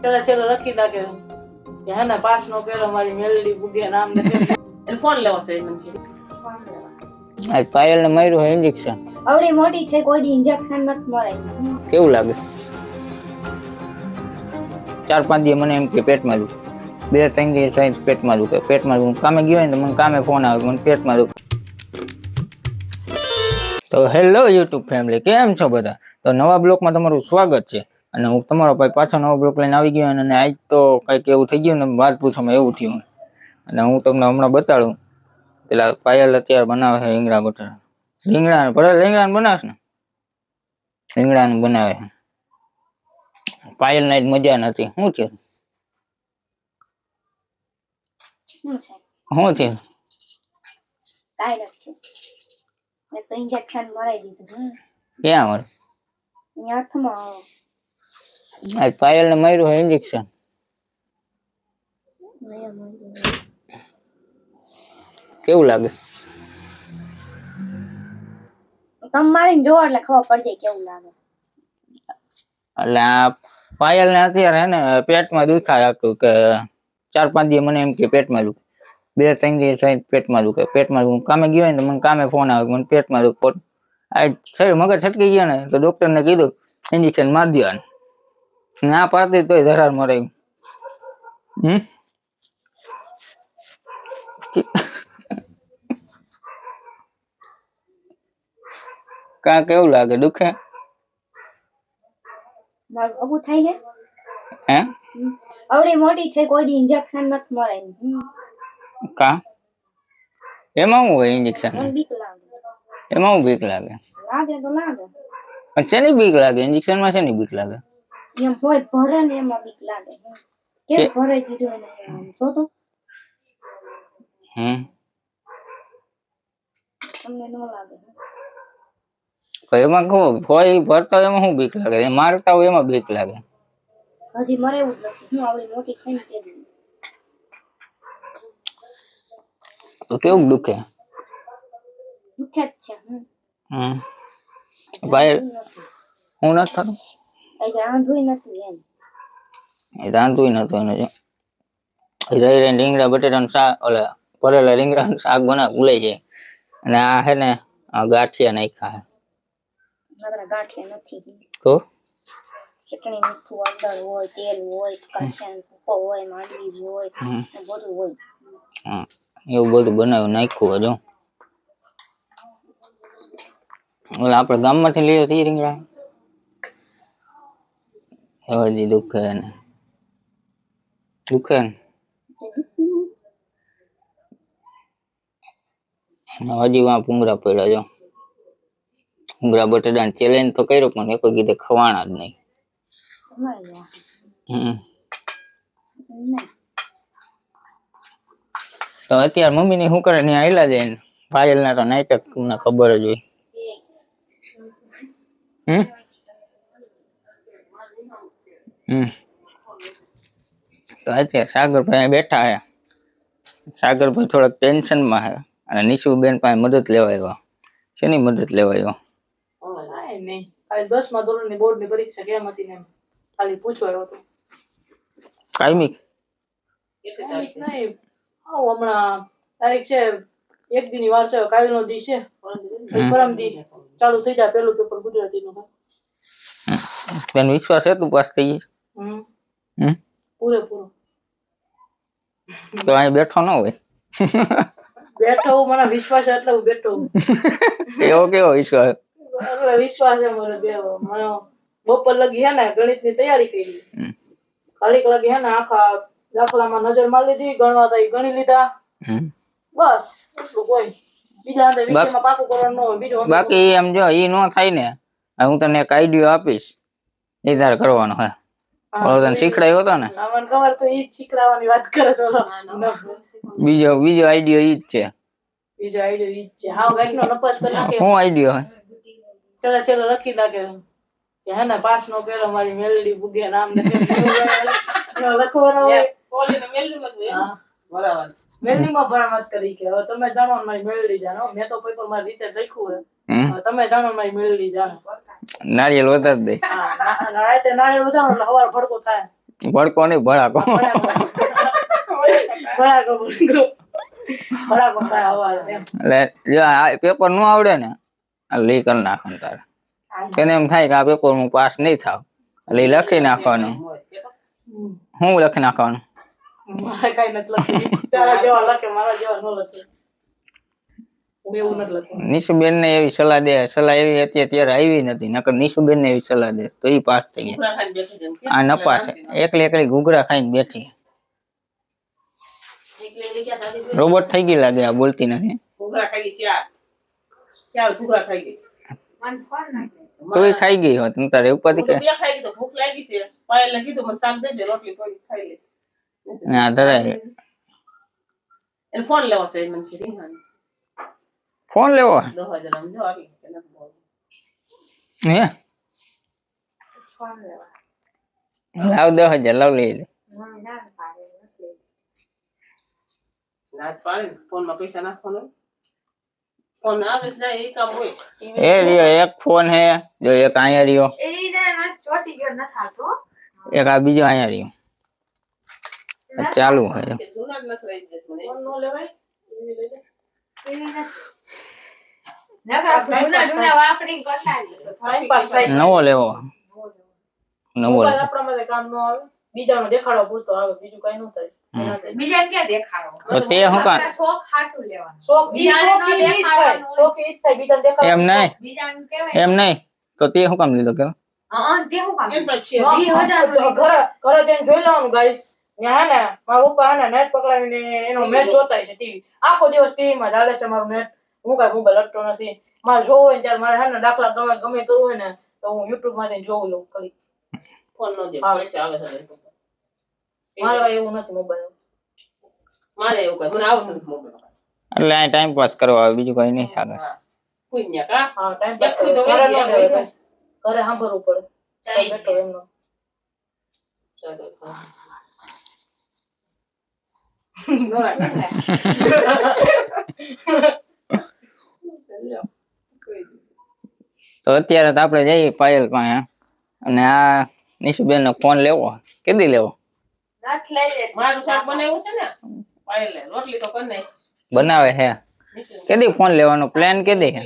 ચલો ચલો લખી દા કે હે ને 5 નો પેલો મારી મેલડી બુડિયા નામ ને એ ફોન લેવો છે મને આજ પાયલ ને માર્યું હે ઇન્જેક્શન. આવડી મોટી છે કોઈ દી ઇન્જેક્શન નથી મરાય. કેવું લાગે? 4-5 દી મને એમ કે પેટમાં દુખે, 2-3 દી થાય પેટમાં દુખે. હું કામે ગયો હોય ને મને કામે ફોન આવે મને પેટમાં દુખે. તો હેલો યુટ્યુબ ફેમિલી, કેમ છો બધા? તો નવા બ્લોગમાં તમારું સ્વાગત છે. અને હું તમારો ભાઈ પાછો નવો બ્લોગ લઈને આવી ગયો. અને આજ તો કંઈક એવું થઈ ગયું ને વાત પૂછવામાં એવું થયું. અને હું તમને હમણાં બતાડું. પેલા પાયલ અત્યારે બનાવે છે રીંગણા બટાટા. રીંગણાનું બનાવશ ને? રીંગણાનું બનાવે છે. પાયલ ને જ મજા નથી. શું છે? કાઈ નથી. મેં તો ઇન્જેક્શન મરાઈ દીધું. ક્યાં મળે? હાથમાં. આજ પાયલ ને માર્યું હે ઇન્જેક્શન. કેવું લાગે? તમે મારીને જોવો એટલે ખબર પડી જાય કેવું લાગે. એટલે આ પાયલ ને અત્યારે હે ને પેટમાં દુખાય હતું કે 4-5 દી મને એમ કે પેટમાં દુખે, 2-3 દી થાય પેટમાં દુખે. હું કામે ગયો હોય ને મને કામે ફોન આવે મને પેટમાં દુખે. આ શરીર મગજ છટકી ગયા ને તો ડોક્ટર ને કીધું ઇન્જેક્શન મારી દેવાનું. ના પાડતી તોય ધરાર મરે. કા કેવું લાગે? દુખે? મારું અબુ થાય છે. હે? આવડી મોટી છે કોઈ દી ઇન્જેક્શન નથી મરાય. કા? એમાં શું હોય ઇન્જેક્શન? મને બીક લાગે. એમાં શું બીક લાગે? લાગે તો લાગે. પણ શેની બીક લાગે? ઇન્જેક્શન માં શેની બીક લાગે? એમ હોય ભરે ને એમાં બીક લાગે. કેમ ભરાઈ દીધું એને જો તો. તમને ન લાગે? એમાં કોઈ ભરતા હોય એમાં શું બીક લાગે? મારતા હોય એમાં બીક લાગે. હજી મરે એવું જ નથી. હું આવડી મોટી થઈ ને તે તો કેવું દુખે? દુખે જ છે. ભાઈ હું નથી થતું. રાંધું નથી એમ. રાંધું નતું એને. રહી રીંગણા બટેટાનું શાક, ઓલા ભરેલા રીંગણાનું શાક બનાવ ભૂલાઈ જાય. અને આ હે ને ગાંઠિયા નાખ્યા હે. ગાંઠિયા નથી તો ચટણી મીઠું અંદર હોય, તેલ હોય, કાંઠિયાનો ભૂકો હોય, માંડવી હોય, બધું હોય. એવું બધું બનાવ્યું નાખ્યું હજુ. ઓલા આપણે ગામમાંથી લઈએ તો રીંગણા હજી દુખે ને હજી વાં ભૂંગળા પડ્યા જો. ભૂંગળા બટેટાને ચેલેન્જ તો કર્યો પણ એ કોઈ કીધે ખવાણા જ નહીં. તો અત્યારે મમ્મી ની શું કરે ને આયલા જાય ને પાયલ ના તો નાટક તમને ખબર જ હોય. તો અત્યારે સાગરભાઈ બેઠા હે. સાગરભાઈ થોડાક ટેન્શનમાં હે અને નિશુબેન પાસે મદદ લેવા આવ્યા. શેની મદદ લેવા આવ્યા? નહીં ખાલી 10મા ધોરણની બોર્ડની પરીક્ષા કેમ હતી ને ખાલી પૂછવા આવ્યો હતો. કાયમી નહીં હમણાં તારીખ છે 1 દી ની વાર છે. કાલનો દી છે, પરમ દી ચાલુ થઈ જાય પેલું પેપર ગુજરાતીનું. તને વિશ્વાસ છે તું પાસ થઈ જઈશ? પૂરેપૂરો. તો અહીં બેઠો ન હોય? બેઠો હું, મને વિશ્વાસ છે એટલે હું બેઠો હું. એવો કેવો વિશ્વાસ? એટલે વિશ્વાસ છે મને મને બપોર લગી હે ને ગણિતની તૈયારી કરી. ઘડીક લગી હે ને આખા દાખલામાં નજર મારી લીધી, ગણવા હતા ગણી લીધા. બસ એટલું કોઈ બીજા વિષયમાં પાકું કરવાનું ન હોય. બીજું બાકી એમ જો ઈ નો થાય ને હું તને એક આઈડિયો આપીશ, એ તારે કરવાનો હે. ઓલો તને શીખડાયો હતો ને? મને ખબર તો ઈ જ શીખડાવવાની વાત કરે તો. બીજો આઈડિયો ઈ જ છે. બીજો આઈડિયો ઈ જ છે. હાવ ગાઈનો નપાસ કરી નાખે. શું આઈડિયો હે? ચલો લખી દા કે હે ને 5 નો પેલો મારી મેલડી બુડિયા નામ ને લખવાનો હોય. ઓલીને મેલડીમાં જ હોય. બરાબર. મેલડીમાં ભરામત કરી કે હવે તમે જાણો ને મારી મેલડી જાણો. મેં તો પેપર માં રીતે લખ્યું હે. તમે જાણો મારી મેલડી જાણો. નારિયેળ વધાર દે. હા રાતે નારિયેળ વધારો એટલે હવાર ભડકો થાય. ભડકો નહીં ભડાકો. ભડાકો થાય હવારે એમ. એટલે જો આ પેપર નું આવડે ને એટલે ઈ કરી નાખવાનું તારે. તેને એમ થાય કે આ પેપર હું પાસ નહીં થાવ એટલે ઈ લખી નાખવાનું. હું લખી નાખવાનું? મારે કઈ નથી લખ્યું. તારા જેવા લખે, મારા જેવા ન લખે. હું એવું નથી લખ્યું. નિશુબેન ને એવી સલાહ દે, સલાહ એવી અત્યારે આવી નથી, નકર નિશુબેન ને એવી સલાહ દે તો ઈ પાસ થઈ ગયા. આ નપાસ એકલી એકલી ઘૂઘરા ખાઈને બેઠી, રોબોટ થઈ ગઈ લાગે, આ બોલતી નથી. ઘૂઘરા ખાઈ ગઈ, ચાર ઘૂઘરા ખાઈ ગઈ. તોય ખાઈ ગઈ હોત ને તારે ઉપાધિ કે બે ખાઈ ગઈ તો ભૂખ લાગી છે. પાયલને કીધું મને શાક દેજે, રોટલી થોડી ખાઈ લઈશ. ના ધરાય. એને ફોન લેવો છે, મને કે રીહાન ફોન લેવો 10,000 આમ જો આવી કે નથી બોલ. હે ફોન લેવા લાવ 10,000 લાવ લઈ લે. ના પાડે નથી. રાત પાડે ફોન માં પૈસા નાખવાનો. ફોન આવે જ ના, એ કામ હોય. એ રહ્યો એક ફોન હે, જો એક અહીંયા રહ્યો, એને ના ચોટી ગયો ન થાતો. એક આ બીજો અહીંયા રહ્યો. આ ચાલુ હે. કે જૂના જ નથી લઈ જઈશ મને. ફોન નો લેવાય, એવી લઈ લે. જૂના વાપરી કસાલી ટાઈમ પાસ થાય. નવો લેવો, નવો મોબાઈલ લેવો. આપણા માટે કામ નો આવે, બીજાનો દેખાડો પૂરતો આવે, બીજું કઈ ન થાય. બીજા ક્યાં દેખાડો? તો તે શું કામ શોખ હાટું લેવાનું. શોખ ઈ બીજાને શોખ ન ઈ જ થાય, દેખાડવાનું. શોખ ઈ જ થાય, બીજાને દેખાડો. એમ નહીં, બીજાને કહેવાય એમ નહીં, તો તે શું કામ લીધો કે હા તે હું કામ એમ જ છે. 20,000 નું ઘરે જઈને જોઈ લેવાનું ગાઈસ. ત્યાં હે ને મારા પપ્પા હે ને નેટ પકડાવીને એનો મેચ જોતા છે ટીવી. આખો દિવસ ટીવી માં ચાલે છે મારું નેટ. હું કઈ મોબાઈલ લખતો નથી. મારે જોવું હોય ને ત્યારે મારે હે ને દાખલા ગમે કરવું હોય ને તો હું યુટ્યુબ માંથી જોઉં લઉં કરી. ફોન નો દે, પૈસા આવે છે. મારે એવું નથી મોબાઈલ. મારે એવું કઈ મને આવડતું નથી મોબાઈલ. એટલે આ ટાઈમ પાસ કરવા આવે, બીજું કઈ નહીં સાગર. પુણ્ય કા? હા, ટાઈમ પાસ ઘરે ન રહેવાય. ઘરે સાંભળવું પડે. ચાઈ બેઠો એમનો. ચાલો. તો અત્યારે તો આપણે જઈએ પાયલ પાસે, અને આ નિશુબેન નો ફોન લેવો, કેદી લેવો? નથ લઈ લે. મારું શાક બનાવ્યું છે ને પાયલે, રોટલી તો કરી નાખી. બનાવે હે, કેદી ફોન લેવાનો પ્લાન કેદી હે?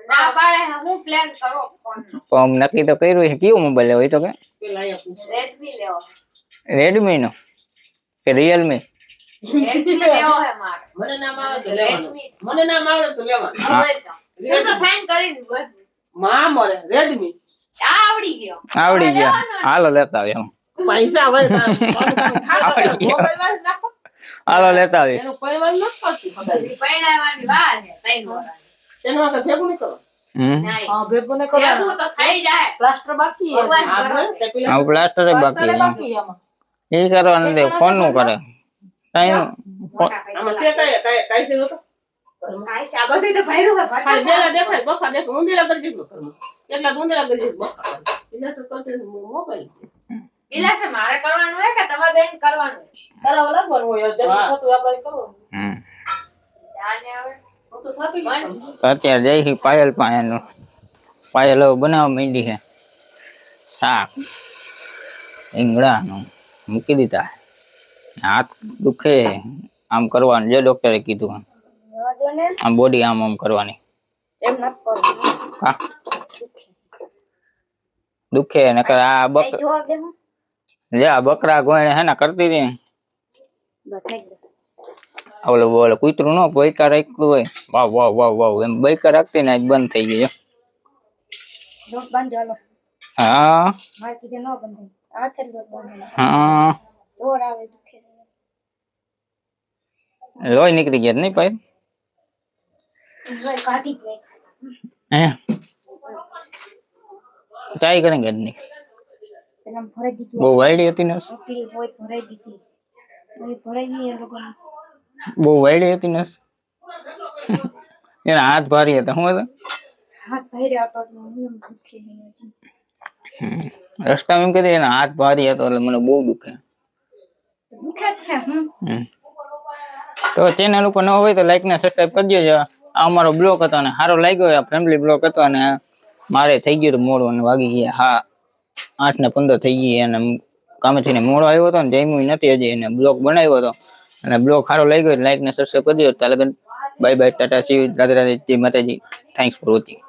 ના પાડે હું પ્લાન કરો ફોન નો. પણ નક્કી તો કર્યું છે, કયો મોબાઈલ લેવો એ તો કે? પેલા અહીંયા પૂછો. રેડમી લેવો. રેડમી નો કે રિયલમી? રેડમી લેવો હે મારે. મને નામ આવે તો લેવાનું. મને નામ આવડે તો લેવાનું. હું તો સાઈન કરીને બસ. માં મરે રેડમી. આવડી ગયો. આવડી ગયો, હાલો લેતા આવે. એમ પૈસા આવે મોબાઈલ માં નાખો. હાલો લેતા આવે. એનું પરિવાર ન કરતી ખબર. પૈણાવાની વાર છે 3 વર્ષ. એનું આ ભેગું નહીં કરો. હા, ભેગું નહીં કરો. ભેગું તો થઈ જાય. પ્લાસ્ટર બાકી છે. આ પ્લાસ્ટર બાકી છે, બાકી છે આમાં. એ કરવાનું દે, ફોન નું કરે ટાઈમ. આમાં છે કાઈ છે તો આ બધું તો ભર્યું હે ખાલી બેલા દેખાય, બફા દેખાય, ઊંધેલા કરી દીધું ઘરમાં. એટલા ઊંધેલા કરી દીધું બફા. એટલે તો કરતે મોબાઈલ. પેલા છે મારે કરવાનું હે કે તમારે બેન કરવાનું? કરાવ લાગવાનું હોય યાર, જેટલું થતું આપણે કરવાનું. જાને હવે હું તો થાકી ગઈ. અત્યારે જઈ છે પાયલ પાસે, પાયલ હવે બનાવવા માંડી છે શાક રીંગણાનું, મૂકી દીધા. હાથ દુખે આમ કરવાનું, જે ડોક્ટરે કીધું આમ બોડી આમ આમ કરવાની. એમ ન કરવું. હા દુખે નકર આ જોર દે હું જે આ બકરા ગોયણે હે ને કરતી હતી ને, બસ નહીં દે. ઓલો કૂતરું નો બૈકા રાખ્યું હોય, વાવ વાવ વાવ વાવ એમ બૈકા રાખતી ને આજ બંધ થઈ ગઈ. લોટ બાંધ ચાલો. હા મારે કીધે નો બંધ. આ થેલી લોટ બાંધ. હા જોર આવે દુખે. લોહી નીકળી ગયા નહીં પાય કાઢી દે. હે ચાય કરેંગે નહીં. પેલા ભરાઈ દીધું. બહુ વાયડી હતી ને, રોટલી હોય ભરાઈ દીધી. એ ભરાઈ ગઈ એ લોકોને. બહુ વાયડી હતી ને, એના હાથ ભારી હતા. શું હતા? હાથ ભર્યા તો એમ દુખે નહીં હજી. રસ્તામાં એમ કીધું એના હાથ ભારી હતો એટલે મને બહુ દુખે. દુખે જ છે. તો ચેનલ ઉપર ન હોય તો લાઈક ને સબસ્ક્રાઇબ કરજો. આ અમારો બ્લોગ હતો અને સારો લાગ્યો, આ ફેમિલી બ્લોગ હતો. અને મારે થઈ ગયું મોડું અને વાગી ગયા 8:15 થઈ ગઈ, અને કામેથી ને મોડો આવ્યો હતો ને જમ્યું નથી હજી, એને બ્લોગ બનાવ્યો હતો અને બ્લોગ સારો લાગ્યો હોય લાઈક ને સબસ્ક્રાઈબ કરી દો. ચાલો bye bye, Tata, C you, Radhe Radhe, જય માતાજી, થેન્ક્સ ફોર વોચિંગ.